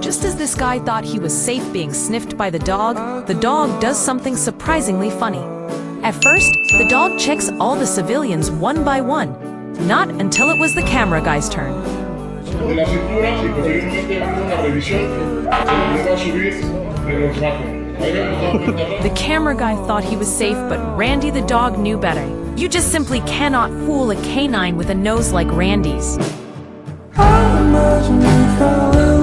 Just as this guy thought he was safe being sniffed by the dog does something surprisingly funny. At first, the dog checks all the civilians one by one. Not until it was the camera guy's turn. De la cintura y posteriormente una revisión se va a subir de los brazos. The camera guy thought he was safe, but Randy the dog knew better. You just simply cannot fool a canine with a nose like Randy's. I imagine if I will